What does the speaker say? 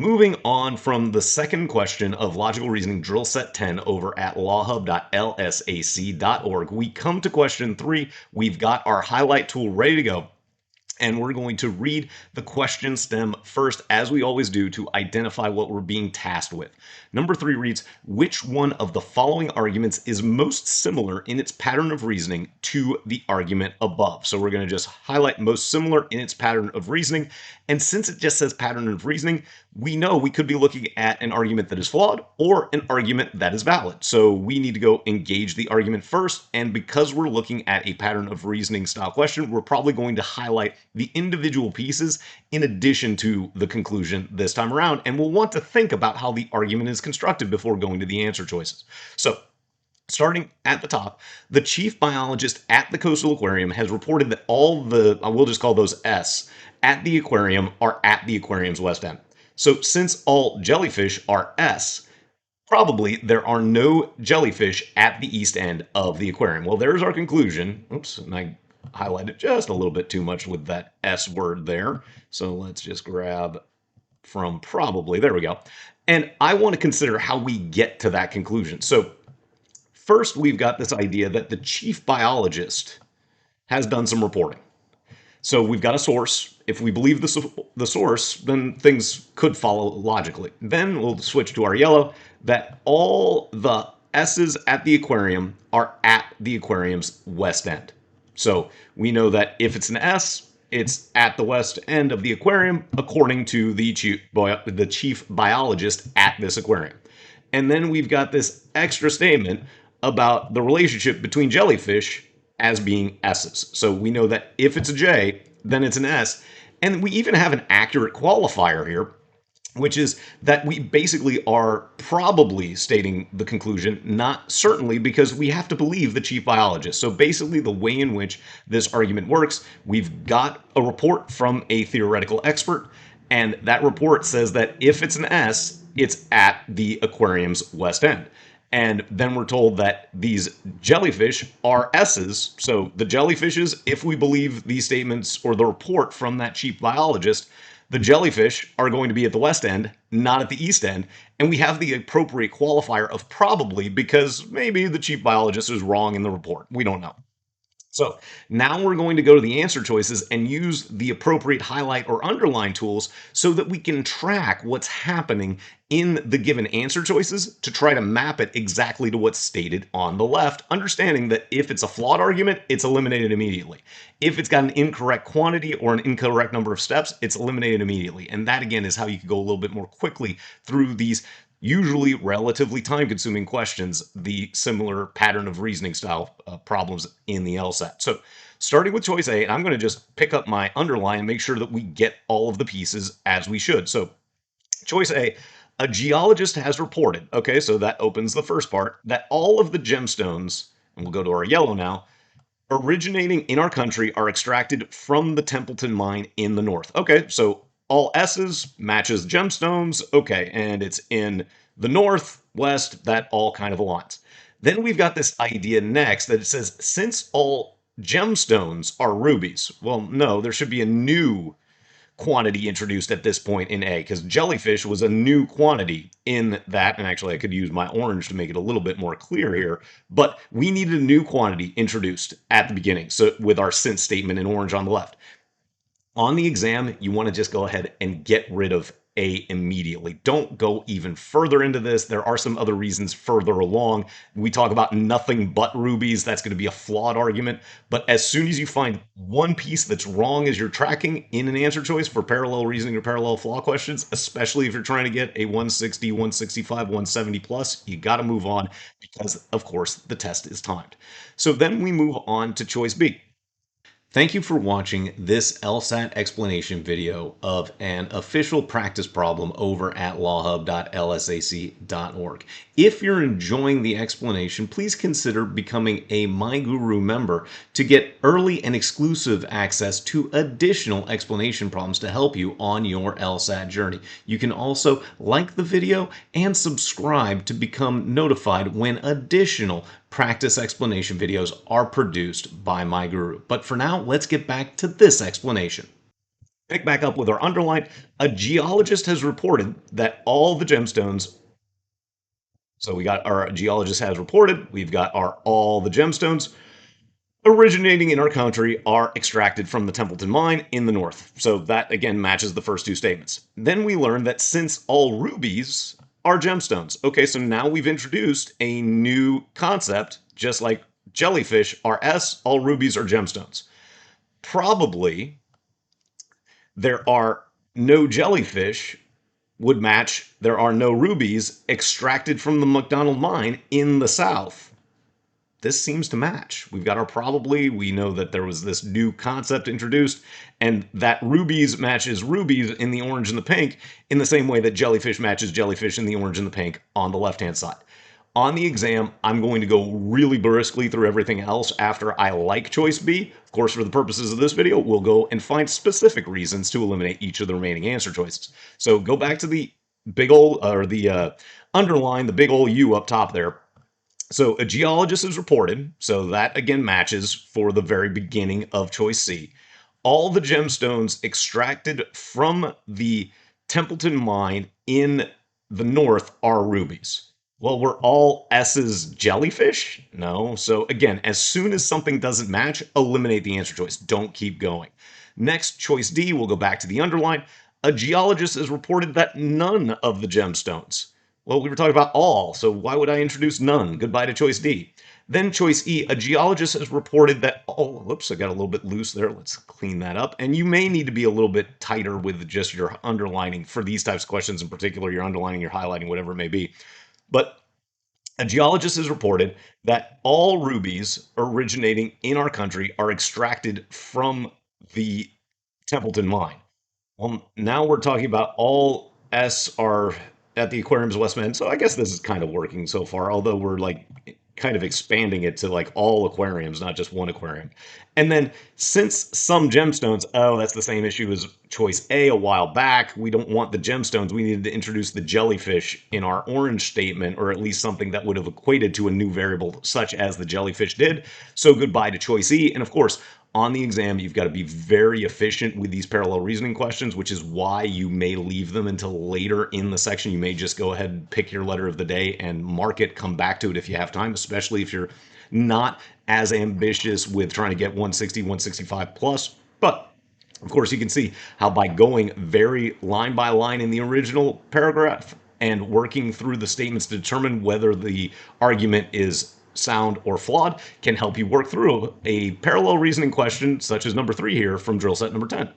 Moving on from the second question of logical reasoning drill set 10 over at lawhub.lsac.org, we come to question 3. We've got our highlight tool ready to go. And we're going to read the question stem first, as we always do, to identify what we're being tasked with. Number 3 reads, which one of the following arguments is most similar in its pattern of reasoning to the argument above? So we're going to just highlight most similar in its pattern of reasoning. And since it just says pattern of reasoning, we know we could be looking at an argument that is flawed or an argument that is valid. So we need to go engage the argument first. And because we're looking at a pattern of reasoning style question, we're probably going to highlight the individual pieces in addition to the conclusion this time around. And we'll want to think about how the argument is constructed before going to the answer choices. So starting at the top, the chief biologist at the Coastal Aquarium has reported that all the, we'll just call those S, at the aquarium are at the aquarium's west end. So since all jellyfish are S, probably there are no jellyfish at the east end of the aquarium. Well, there's our conclusion. Oops, and I highlighted just a little bit too much with that S word there. So let's just grab from probably, there we go. And I want to consider how we get to that conclusion. So first, we've got this idea that the chief biologist has done some reporting. So we've got a source. If we believe the source, then things could follow logically. Then we'll switch to our yellow, that all the S's at the aquarium are at the aquarium's west end. So we know that if it's an S, it's at the west end of the aquarium, according to the chief biologist at this aquarium. And then we've got this extra statement about the relationship between jellyfish as being S's. So we know that if it's a J, then it's an S. And we even have an accurate qualifier here, which is that we basically are probably stating the conclusion, not certainly, because we have to believe the chief biologist. So basically the way in which this argument works, we've got a report from a theoretical expert, and that report says that if it's an S, it's at the aquarium's west end. And then we're told that these jellyfish are S's. So the jellyfishes, if we believe these statements or the report from that chief biologist, the jellyfish are going to be at the west end, not at the east end. And we have the appropriate qualifier of probably, because maybe the chief biologist is wrong in the report. We don't know. So now we're going to go to the answer choices and use the appropriate highlight or underline tools so that we can track what's happening in the given answer choices to try to map it exactly to what's stated on the left, understanding that if it's a flawed argument, it's eliminated immediately. If it's got an incorrect quantity or an incorrect number of steps, it's eliminated immediately. And that, again, is how you can go a little bit more quickly through these usually relatively time-consuming questions, the similar pattern of reasoning style problems in the LSAT. So starting with choice A, and I'm going to just pick up my underline and make sure that we get all of the pieces as we should. So choice A, a geologist has reported, okay, so that opens the first part, that all of the gemstones, and we'll go to our yellow now, originating in our country are extracted from the Templeton mine in the north. Okay, so all S's matches gemstones. Okay, and it's in the north, west, that all kind of aligns. Then we've got this idea next that it says, since all gemstones are rubies, well, no, there should be a new quantity introduced at this point in A, because jellyfish was a new quantity in that, and actually I could use my orange to make it a little bit more clear here, but we needed a new quantity introduced at the beginning, so with our since statement in orange on the left. On the exam, you want to just go ahead and get rid of A immediately. Don't go even further into this. There are some other reasons further along. We talk about nothing but rubies. That's going to be a flawed argument. But as soon as you find one piece that's wrong as you're tracking in an answer choice for parallel reasoning or parallel flaw questions, especially if you're trying to get a 160, 165, 170 plus, you got to move on because, of course, the test is timed. So then we move on to choice B. Thank you for watching this LSAT explanation video of an official practice problem over at lawhub.lsac.org. If you're enjoying the explanation, please consider becoming a MyGuru member to get early and exclusive access to additional explanation problems to help you on your LSAT journey. You can also like the video and subscribe to become notified when additional practice explanation videos are produced by MyGuru. But for now, let's get back to this explanation. Pick back up with our underline. A geologist has reported that all the gemstones. So we got our geologist has reported. We've got our all the gemstones originating in our country are extracted from the Templeton mine in the north. So that again matches the first two statements. Then we learn that since all rubies are gemstones. Okay, so now we've introduced a new concept, just like jellyfish are S, all rubies are gemstones. Probably there are no jellyfish would match there are no rubies extracted from the McDonald mine in the south. This seems to match. We've got our probably, we know that there was this new concept introduced, and that rubies matches rubies in the orange and the pink in the same way that jellyfish matches jellyfish in the orange and the pink on the left-hand side. On the exam, I'm going to go really briskly through everything else after I like choice B. Of course, for the purposes of this video, we'll go and find specific reasons to eliminate each of the remaining answer choices. So go back to the big old, or the underline, the big old U up top there. So a geologist is reported, so that again matches for the very beginning of choice C. All the gemstones extracted from the Templeton mine in the north are rubies. Well, were all S's jellyfish? No. So again, as soon as something doesn't match, eliminate the answer choice. Don't keep going. Next, choice D, we'll go back to the underline. A geologist has reported that none of the gemstones. Well, we were talking about all, so why would I introduce none? Goodbye to choice D. Then choice E, a geologist has reported that, oh, whoops, I got a little bit loose there. Let's clean that up. And you may need to be a little bit tighter with just your underlining for these types of questions in particular, your underlining, your highlighting, whatever it may be. But a geologist has reported that all rubies originating in our country are extracted from the Templeton mine. Well, now we're talking about all S are at the aquarium's West End. So I guess this is kind of working so far, although we're like kind of expanding it to like all aquariums, not just one aquarium. And then since some gemstones, oh, that's the same issue as choice A while back. We don't want the gemstones. We needed to introduce the jellyfish in our orange statement, or at least something that would have equated to a new variable such as the jellyfish did. So goodbye to choice E. And of course, on the exam, you've got to be very efficient with these parallel reasoning questions, which is why you may leave them until later in the section. You may just go ahead and pick your letter of the day and mark it, come back to it if you have time, especially if you're not as ambitious with trying to get 160, 165 plus. But of course, you can see how by going very line by line in the original paragraph and working through the statements to determine whether the argument is sound or flawed can help you work through a parallel reasoning question such as number 3 here from drill set number 10.